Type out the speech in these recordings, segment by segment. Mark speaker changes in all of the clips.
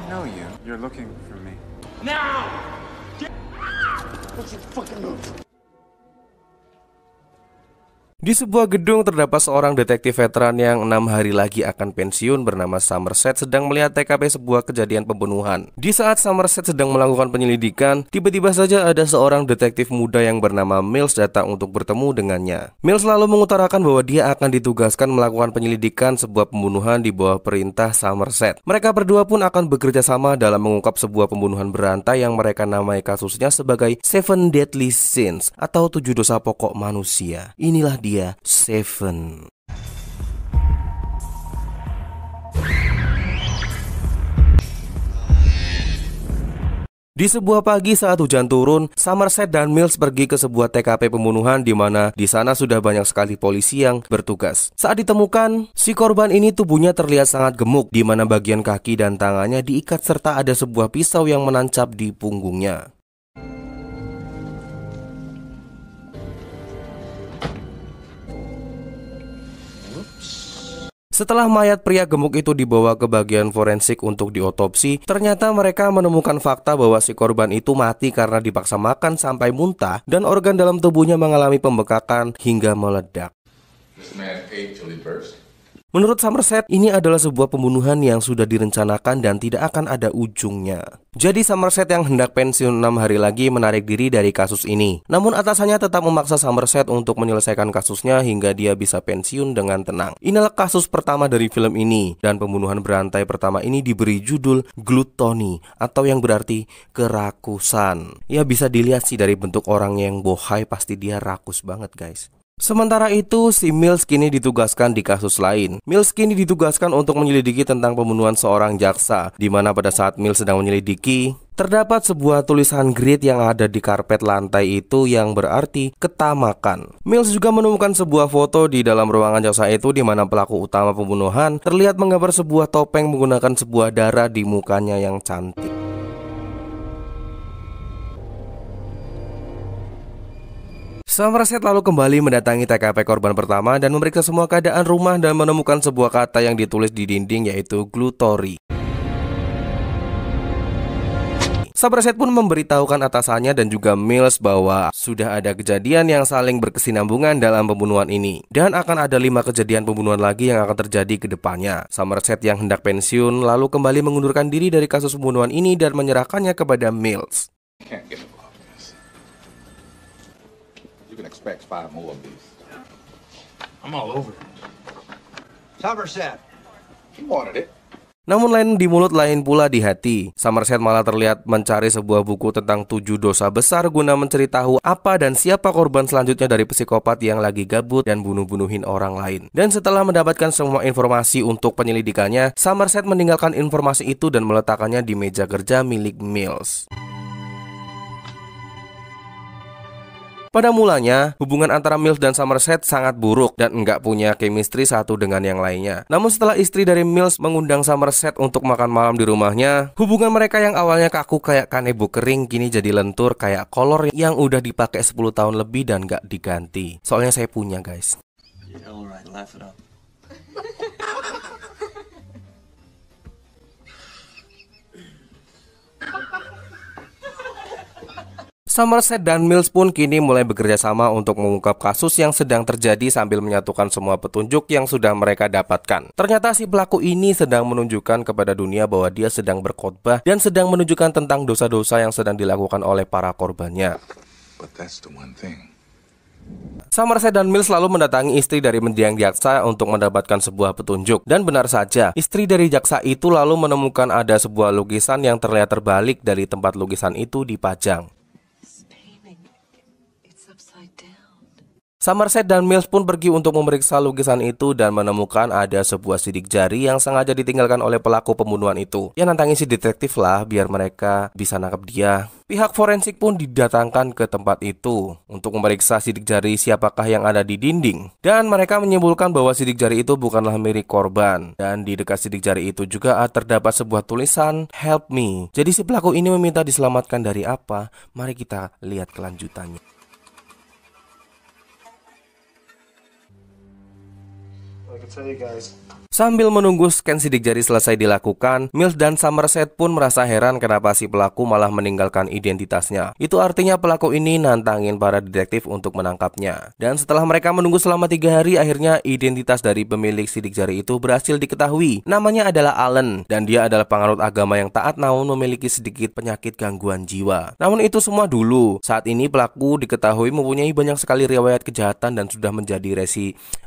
Speaker 1: know you. You're looking for me.
Speaker 2: Now!
Speaker 1: What's your fucking move?
Speaker 3: Di sebuah gedung terdapat seorang detektif veteran yang 6 hari lagi akan pensiun bernama Somerset sedang melihat TKP sebuah kejadian pembunuhan. Di saat Somerset sedang melakukan penyelidikan, tiba-tiba saja ada seorang detektif muda yang bernama Mills datang untuk bertemu dengannya. Mills lalu mengutarakan bahwa dia akan ditugaskan melakukan penyelidikan sebuah pembunuhan di bawah perintah Somerset. Mereka berdua pun akan bekerja sama dalam mengungkap sebuah pembunuhan berantai yang mereka namai kasusnya sebagai Seven Deadly Sins atau 7 dosa pokok manusia. Inilah dia, Seven. Di sebuah pagi saat hujan turun, Somerset dan Mills pergi ke sebuah TKP pembunuhan di mana di sana sudah banyak sekali polisi yang bertugas. Saat ditemukan, si korban ini tubuhnya terlihat sangat gemuk di mana bagian kaki dan tangannya diikat serta ada sebuah pisau yang menancap di punggungnya. Setelah mayat pria gemuk itu dibawa ke bagian forensik untuk diotopsi, ternyata mereka menemukan fakta bahwa si korban itu mati karena dipaksa makan sampai muntah dan organ dalam tubuhnya mengalami pembekakan hingga meledak. Menurut Somerset, ini adalah sebuah pembunuhan yang sudah direncanakan dan tidak akan ada ujungnya. Jadi Somerset yang hendak pensiun 6 hari lagi menarik diri dari kasus ini. Namun atasannya tetap memaksa Somerset untuk menyelesaikan kasusnya hingga dia bisa pensiun dengan tenang. Inilah kasus pertama dari film ini, dan pembunuhan berantai pertama ini diberi judul Gluttony atau yang berarti kerakusan. Ya bisa dilihat sih dari bentuk orang yang bohai, pasti dia rakus banget guys. Sementara itu, si Mills kini ditugaskan di kasus lain. Mills kini ditugaskan untuk menyelidiki tentang pembunuhan seorang jaksa, di mana pada saat Mills sedang menyelidiki, terdapat sebuah tulisan grid yang ada di karpet lantai itu yang berarti ketamakan. Mills juga menemukan sebuah foto di dalam ruangan jaksa itu di mana pelaku utama pembunuhan terlihat menggambar sebuah topeng menggunakan sebuah darah di mukanya yang cantik. Somerset lalu kembali mendatangi TKP korban pertama dan memeriksa semua keadaan rumah dan menemukan sebuah kata yang ditulis di dinding yaitu Gluttony. Somerset pun memberitahukan atasannya dan juga Mills bahwa sudah ada kejadian yang saling berkesinambungan dalam pembunuhan ini dan akan ada 5 kejadian pembunuhan lagi yang akan terjadi ke depannya. Somerset yang hendak pensiun lalu kembali mengundurkan diri dari kasus pembunuhan ini dan menyerahkannya kepada Mills.
Speaker 4: You can expect 5 more of these.
Speaker 2: I'm all over it. Somerset,
Speaker 4: You wanted it.
Speaker 3: Namun lain di mulut lain pula di hati. Somerset malah terlihat mencari sebuah buku tentang 7 dosa besar guna mencari tahu apa dan siapa korban selanjutnya dari psikopat yang lagi gabut dan bunuh-bunuhin orang lain. Dan setelah mendapatkan semua informasi untuk penyelidikannya, Somerset meninggalkan informasi itu dan meletakkannya di meja kerja milik Mills. Pada mulanya, hubungan antara Mills dan Somerset sangat buruk dan enggak punya chemistry satu dengan yang lainnya. Namun setelah istri dari Mills mengundang Somerset untuk makan malam di rumahnya, hubungan mereka yang awalnya kaku kayak kanebo kering kini jadi lentur kayak kolor yang udah dipakai 10 tahun lebih dan enggak diganti. Soalnya saya punya guys.
Speaker 2: Yeah, all right, laugh it up.
Speaker 3: Somerset dan Mills pun kini mulai bekerja sama untuk mengungkap kasus yang sedang terjadi sambil menyatukan semua petunjuk yang sudah mereka dapatkan. Ternyata si pelaku ini sedang menunjukkan kepada dunia bahwa dia sedang berkhotbah dan sedang menunjukkan tentang dosa-dosa yang sedang dilakukan oleh para korbannya.
Speaker 4: But that's the one thing.
Speaker 3: Somerset dan Mills lalu mendatangi istri dari mendiang jaksa untuk mendapatkan sebuah petunjuk. Dan benar saja, istri dari jaksa itu lalu menemukan ada sebuah lukisan yang terlihat terbalik dari tempat lukisan itu dipajang. Somerset dan Mills pun pergi untuk memeriksa lukisan itu dan menemukan ada sebuah sidik jari yang sengaja ditinggalkan oleh pelaku pembunuhan itu. Ya nantangin si detektif lah biar mereka bisa nangkep dia. Pihak forensik pun didatangkan ke tempat itu untuk memeriksa sidik jari siapakah yang ada di dinding. Dan mereka menyimpulkan bahwa sidik jari itu bukanlah milik korban. Dan di dekat sidik jari itu juga terdapat sebuah tulisan Help me. Jadi si pelaku ini meminta diselamatkan dari apa? Mari kita lihat kelanjutannya. Sambil menunggu scan sidik jari selesai dilakukan, Mills dan Somerset pun merasa heran kenapa si pelaku malah meninggalkan identitasnya. Itu artinya pelaku ini nantangin para detektif untuk menangkapnya. Dan setelah mereka menunggu selama 3 hari, akhirnya identitas dari pemilik sidik jari itu berhasil diketahui. Namanya adalah Allen, dan dia adalah penganut agama yang taat namun memiliki sedikit penyakit gangguan jiwa. Namun itu semua dulu. Saat ini pelaku diketahui mempunyai banyak sekali riwayat kejahatan dan sudah menjadi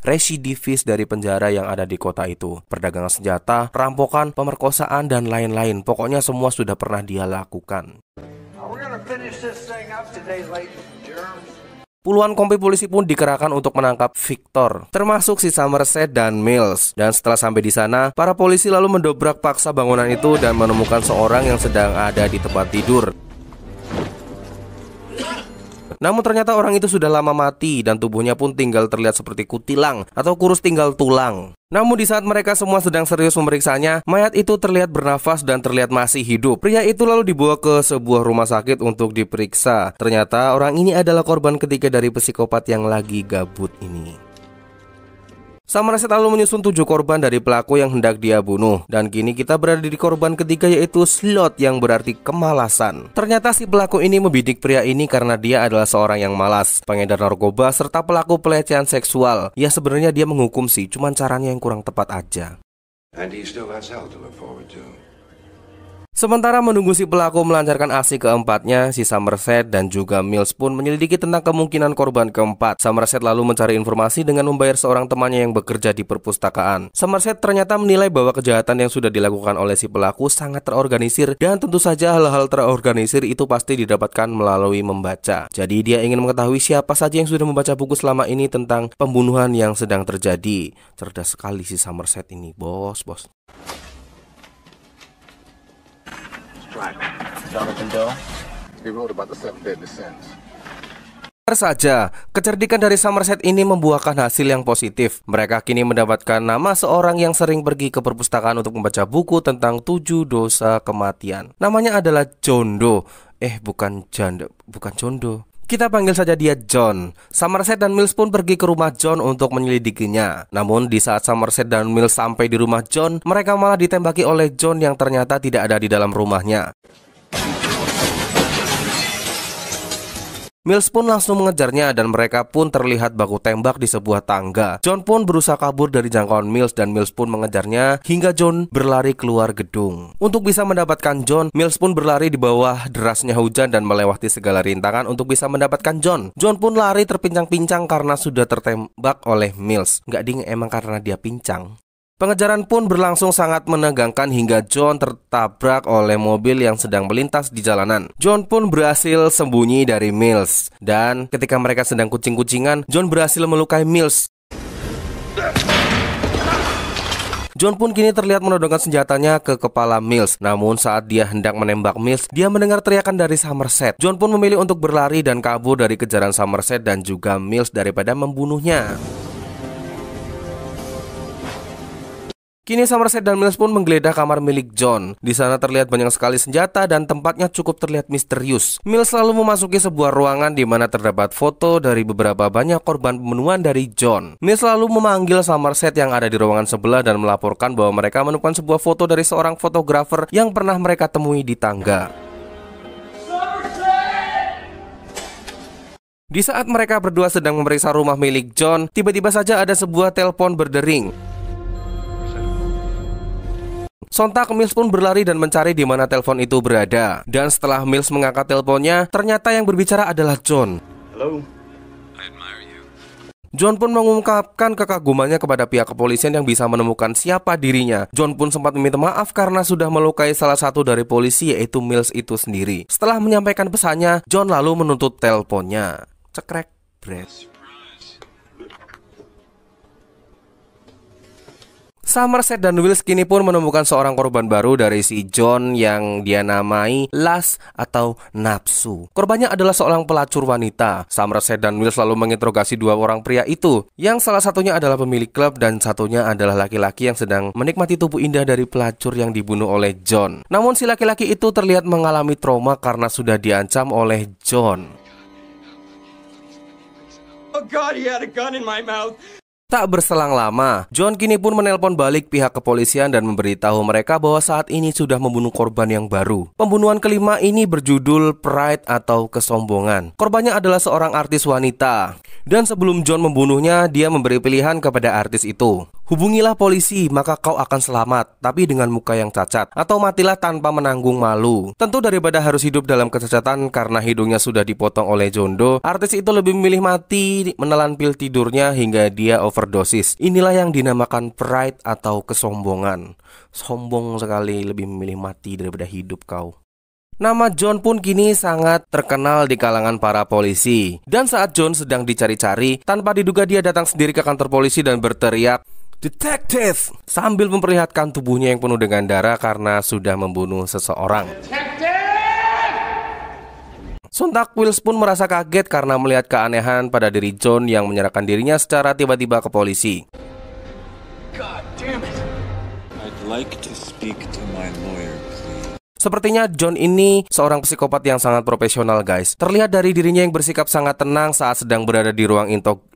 Speaker 3: residivis dari penjara yang ada di kota itu. Perdagangan senjata, perampokan, pemerkosaan, dan lain-lain. Pokoknya semua sudah pernah dia lakukan. Puluhan kompi polisi pun dikerahkan untuk menangkap Victor, termasuk si Somerset dan Mills. Dan setelah sampai di sana, para polisi lalu mendobrak paksa bangunan itu dan menemukan seorang yang sedang ada di tempat tidur. Namun ternyata orang itu sudah lama mati dan tubuhnya pun tinggal terlihat seperti kutilang atau kurus tinggal tulang. Namun di saat mereka semua sedang serius memeriksanya, mayat itu terlihat bernafas dan terlihat masih hidup. Pria itu lalu dibawa ke sebuah rumah sakit untuk diperiksa. Ternyata orang ini adalah korban ketiga dari psikopat yang lagi gabut ini. Somerset lalu menyusun 7 korban dari pelaku yang hendak dia bunuh. Dan kini kita berada di korban ketiga, yaitu Slot, yang berarti kemalasan. Ternyata si pelaku ini membidik pria ini karena dia adalah seorang yang malas, pengedar narkoba, serta pelaku pelecehan seksual. Ya sebenarnya dia menghukum sih, cuman caranya yang kurang tepat aja.
Speaker 5: And he still has hell to look forward to.
Speaker 3: Sementara menunggu si pelaku melancarkan aksi keempatnya, si Somerset dan juga Mills pun menyelidiki tentang kemungkinan korban keempat. Somerset lalu mencari informasi dengan membayar seorang temannya yang bekerja di perpustakaan. Somerset ternyata menilai bahwa kejahatan yang sudah dilakukan oleh si pelaku sangat terorganisir, dan tentu saja hal-hal terorganisir itu pasti didapatkan melalui membaca. Jadi dia ingin mengetahui siapa saja yang sudah membaca buku selama ini tentang pembunuhan yang sedang terjadi. Cerdas sekali si Somerset ini, bos.
Speaker 4: He wrote about the 7 deadly sins.
Speaker 3: Saja, kecerdikan dari Somerset ini membuahkan hasil yang positif. Mereka kini mendapatkan nama seorang yang sering pergi ke perpustakaan untuk membaca buku tentang 7 dosa kematian. Namanya adalah John Doe. Bukan John Doe. Kita panggil saja dia John. Somerset dan Mills pun pergi ke rumah John untuk menyelidikinya. Namun di saat Somerset dan Mills sampai di rumah John, mereka malah ditembaki oleh John yang ternyata tidak ada di dalam rumahnya. Mills pun langsung mengejarnya dan mereka pun terlihat baku tembak di sebuah tangga. John pun berusaha kabur dari jangkauan Mills dan Mills pun mengejarnya hingga John berlari keluar gedung. Untuk bisa mendapatkan John, Mills pun berlari di bawah derasnya hujan dan melewati segala rintangan untuk bisa mendapatkan John. John pun lari terpincang-pincang karena sudah tertembak oleh Mills. Nggak ding, emang karena dia pincang. Pengejaran pun berlangsung sangat menegangkan hingga John tertabrak oleh mobil yang sedang melintas di jalanan. John pun berhasil sembunyi dari Mills. Dan ketika mereka sedang kucing-kucingan, John berhasil melukai Mills. John pun kini terlihat menodongkan senjatanya ke kepala Mills. Namun saat dia hendak menembak Mills, dia mendengar teriakan dari Somerset. John pun memilih untuk berlari dan kabur dari kejaran Somerset dan juga Mills daripada membunuhnya. Kini Somerset dan Mills pun menggeledah kamar milik John. Di sana terlihat banyak sekali senjata dan tempatnya cukup terlihat misterius. Mills lalu memasuki sebuah ruangan di mana terdapat foto dari beberapa banyak korban pembunuhan dari John. Mills lalu memanggil Somerset yang ada di ruangan sebelah dan melaporkan bahwa mereka menemukan sebuah foto dari seorang fotografer yang pernah mereka temui di tangga. Di saat mereka berdua sedang memeriksa rumah milik John, tiba-tiba saja ada sebuah telepon berdering. Sontak Mills pun berlari dan mencari di mana telepon itu berada. Dan setelah Mills mengangkat teleponnya, ternyata yang berbicara adalah John.
Speaker 5: Hello?
Speaker 3: John pun mengungkapkan kekagumannya kepada pihak kepolisian yang bisa menemukan siapa dirinya. John pun sempat meminta maaf karena sudah melukai salah satu dari polisi, yaitu Mills itu sendiri. Setelah menyampaikan pesannya, John lalu menutup teleponnya. Cekrek, bret. Somerset dan Wills kini pun menemukan seorang korban baru dari si John yang dia namai Lust atau nafsu. Korbannya adalah seorang pelacur wanita. Somerset dan Wills lalu menginterogasi dua orang pria itu, yang salah satunya adalah pemilik klub dan satunya adalah laki-laki yang sedang menikmati tubuh indah dari pelacur yang dibunuh oleh John. Namun si laki-laki itu terlihat mengalami trauma karena sudah diancam oleh John.
Speaker 2: Oh God, he had a gun in my mouth.
Speaker 3: Tak berselang lama, John kini pun menelpon balik pihak kepolisian dan memberitahu mereka bahwa saat ini sudah membunuh korban yang baru. Pembunuhan kelima ini berjudul Pride atau kesombongan. Korbannya adalah seorang artis wanita. Dan sebelum John membunuhnya, dia memberi pilihan kepada artis itu. Hubungilah polisi, maka kau akan selamat, tapi dengan muka yang cacat. Atau matilah tanpa menanggung malu. Tentu daripada harus hidup dalam kecacatan karena hidungnya sudah dipotong oleh John Doe, artis itu lebih memilih mati menelan pil tidurnya hingga dia overdosis. Inilah yang dinamakan pride atau kesombongan. Sombong sekali, lebih memilih mati daripada hidup kau. Nama John pun kini sangat terkenal di kalangan para polisi. Dan saat John sedang dicari-cari, tanpa diduga dia datang sendiri ke kantor polisi dan berteriak, "Detective!" sambil memperlihatkan tubuhnya yang penuh dengan darah karena sudah membunuh seseorang. Sontak Wills pun merasa kaget karena melihat keanehan pada diri John yang menyerahkan dirinya secara tiba-tiba ke polisi.
Speaker 5: God damn it! I'd like to speak to my lawyer, please.
Speaker 3: Sepertinya John ini seorang psikopat yang sangat profesional, guys. Terlihat dari dirinya yang bersikap sangat tenang saat sedang berada di ruang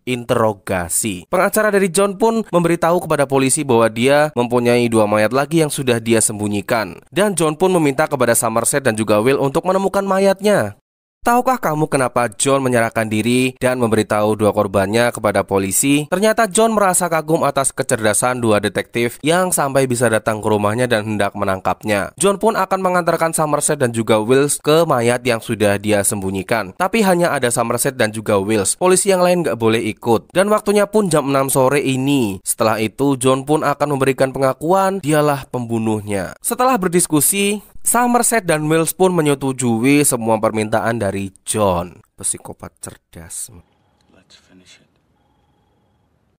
Speaker 3: interogasi. Pengacara dari John pun memberitahu kepada polisi bahwa dia mempunyai 2 mayat lagi yang sudah dia sembunyikan. Dan John pun meminta kepada Somerset dan juga Will untuk menemukan mayatnya. Tahukah kamu kenapa John menyerahkan diri dan memberitahu 2 korbannya kepada polisi? Ternyata John merasa kagum atas kecerdasan 2 detektif yang sampai bisa datang ke rumahnya dan hendak menangkapnya. John pun akan mengantarkan Somerset dan juga Wills ke mayat yang sudah dia sembunyikan. Tapi hanya ada Somerset dan juga Wills. Polisi yang lain gak boleh ikut. Dan waktunya pun jam 6 sore ini. Setelah itu John pun akan memberikan pengakuan dialah pembunuhnya. Setelah berdiskusi, Somerset dan Wills pun menyetujui semua permintaan dari John. Psikopat cerdas.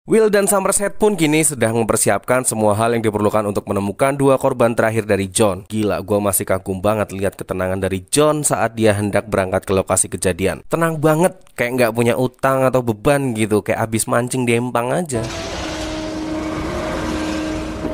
Speaker 3: Will dan Somerset pun kini sedang mempersiapkan semua hal yang diperlukan untuk menemukan 2 korban terakhir dari John. Gila, gue masih kagum banget lihat ketenangan dari John saat dia hendak berangkat ke lokasi kejadian. Tenang banget, kayak gak punya utang atau beban gitu, kayak abis mancing di empang aja.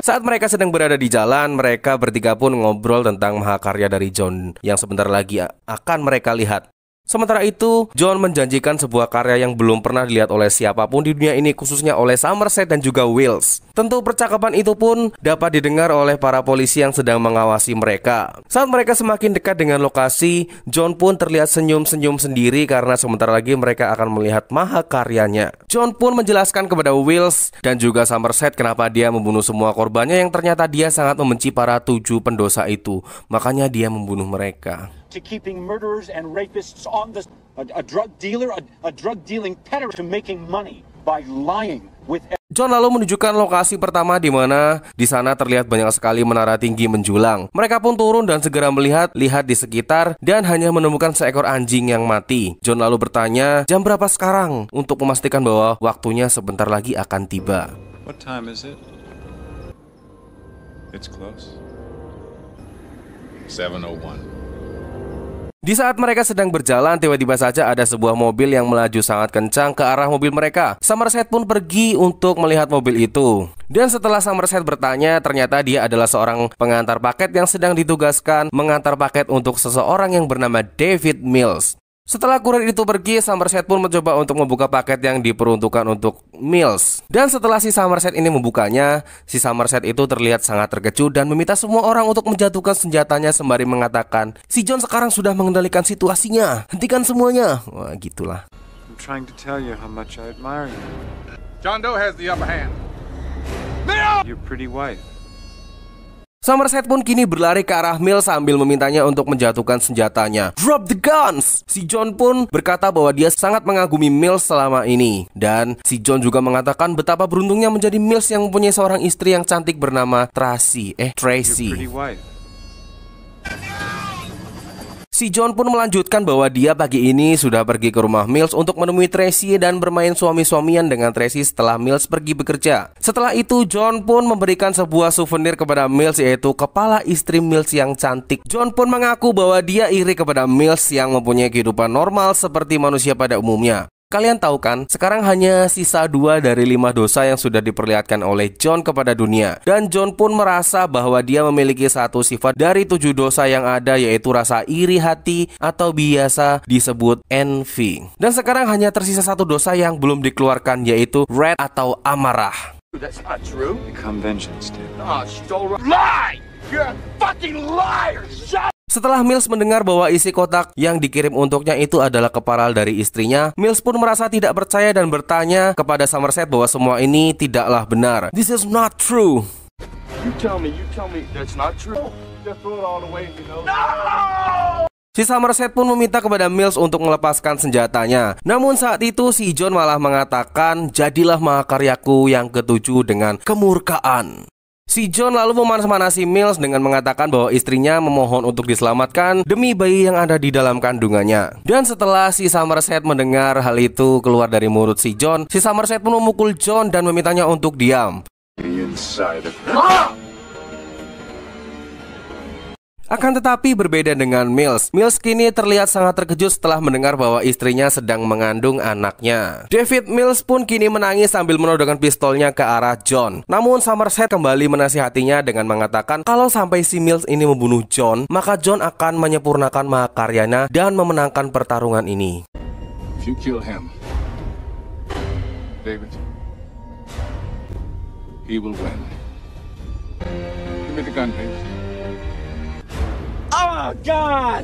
Speaker 3: Saat mereka sedang berada di jalan, mereka bertiga pun ngobrol tentang mahakarya dari John yang sebentar lagi akan mereka lihat. Sementara itu, John menjanjikan sebuah karya yang belum pernah dilihat oleh siapapun di dunia ini, khususnya oleh Somerset dan juga Wills. Tentu percakapan itu pun dapat didengar oleh para polisi yang sedang mengawasi mereka. Saat mereka semakin dekat dengan lokasi, John pun terlihat senyum-senyum sendiri karena sebentar lagi mereka akan melihat mahakaryanya. John pun menjelaskan kepada Wills dan juga Somerset kenapa dia membunuh semua korbannya yang ternyata dia sangat membenci para 7 pendosa itu. Makanya dia membunuh mereka.
Speaker 6: To keeping murderers and rapists on the a drug dealer, a drug dealing terrorist to making money by lying with.
Speaker 3: John lalu menunjukkan lokasi pertama di mana di sana terlihat banyak sekali menara tinggi menjulang. Mereka pun turun dan segera melihat di sekitar dan hanya menemukan seekor anjing yang mati. John lalu bertanya, "Jam berapa sekarang?" untuk memastikan bahwa waktunya sebentar lagi akan tiba.
Speaker 1: What time is it? It's close.
Speaker 4: 7:01.
Speaker 3: Di saat mereka sedang berjalan, tiba-tiba saja ada sebuah mobil yang melaju sangat kencang ke arah mobil mereka. Somerset pun pergi untuk melihat mobil itu. Dan setelah Somerset bertanya, ternyata dia adalah seorang pengantar paket yang sedang ditugaskan mengantar paket untuk seseorang yang bernama David Mills. Setelah kurir itu pergi, Somerset pun mencoba untuk membuka paket yang diperuntukkan untuk Mills. Dan setelah si Somerset ini membukanya, si Somerset itu terlihat sangat terkejut dan meminta semua orang untuk menjatuhkan senjatanya sembari mengatakan, "Si John sekarang sudah mengendalikan situasinya, hentikan semuanya." Wah, gitulah.
Speaker 1: I'm trying to tell you how much I admire you.
Speaker 4: John Doe has the upper hand.
Speaker 1: Your pretty wife.
Speaker 3: Somerset pun kini berlari ke arah Mills sambil memintanya untuk menjatuhkan senjatanya. "Drop the guns!" Si John pun berkata bahwa dia sangat mengagumi Mills selama ini. Dan si John juga mengatakan betapa beruntungnya menjadi Mills yang mempunyai seorang istri yang cantik bernama Tracy.
Speaker 1: Your
Speaker 3: Tracy.
Speaker 1: pretty wife.
Speaker 3: Si John pun melanjutkan bahwa dia pagi ini sudah pergi ke rumah Mills untuk menemui Tracy dan bermain suami-suamian dengan Tracy setelah Mills pergi bekerja. Setelah itu, John pun memberikan sebuah souvenir kepada Mills, yaitu kepala istri Mills yang cantik. John pun mengaku bahwa dia iri kepada Mills yang mempunyai kehidupan normal seperti manusia pada umumnya. Kalian tahu kan, sekarang hanya sisa 2 dari 5 dosa yang sudah diperlihatkan oleh John kepada dunia. Dan John pun merasa bahwa dia memiliki satu sifat dari 7 dosa yang ada, yaitu rasa iri hati atau biasa disebut envy. Dan sekarang hanya tersisa satu dosa yang belum dikeluarkan, yaitu wrath atau amarah.
Speaker 2: That's not true.
Speaker 1: Become vengeance, David.
Speaker 2: Oh, she's all right. Lie! You're a fucking liar! Shut.
Speaker 3: Setelah Mills mendengar bahwa isi kotak yang dikirim untuknya itu adalah keparal dari istrinya, Mills pun merasa tidak percaya dan bertanya kepada Somerset bahwa semua ini tidaklah benar. This is not true.
Speaker 4: You tell me that's not true. Just throw it all away, you know.
Speaker 3: Si Somerset pun meminta kepada Mills untuk melepaskan senjatanya. Namun saat itu si John malah mengatakan, "Jadilah mahakaryaku yang ketujuh," dengan kemurkaan. Si John lalu memanas-manasi Mills dengan mengatakan bahwa istrinya memohon untuk diselamatkan demi bayi yang ada di dalam kandungannya. Dan setelah si Somerset mendengar hal itu keluar dari mulut si John, si Somerset pun memukul John dan memintanya untuk diam. Akan tetapi berbeda dengan Mills. Mills kini terlihat sangat terkejut setelah mendengar bahwa istrinya sedang mengandung anaknya. David Mills pun kini menangis sambil menodongkan pistolnya ke arah John. Namun Somerset kembali menasihatinya dengan mengatakan kalau sampai si Mills ini membunuh John, maka John akan menyempurnakan mahakaryanya dan memenangkan pertarungan ini.
Speaker 4: If you kill him, David, he will win. Give me the gun, please.
Speaker 2: Oh, God!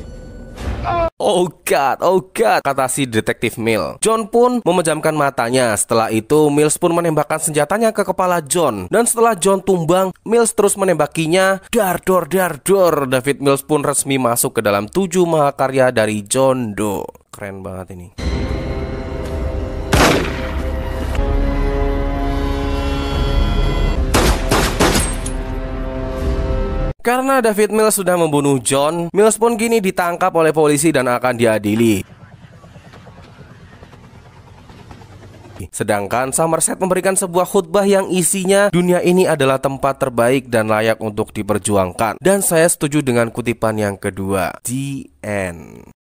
Speaker 3: Oh God, kata si detektif Mills. John pun memejamkan matanya. Setelah itu Mills pun menembakkan senjatanya ke kepala John. Dan setelah John tumbang, Mills terus menembakinya. Dar dor. David Mills pun resmi masuk ke dalam 7 mahakarya dari John Doe. Keren banget ini. Karena David Mills sudah membunuh John, Mills pun kini ditangkap oleh polisi dan akan diadili. Sedangkan Somerset memberikan sebuah khutbah yang isinya dunia ini adalah tempat terbaik dan layak untuk diperjuangkan. Dan saya setuju dengan kutipan yang kedua. The end.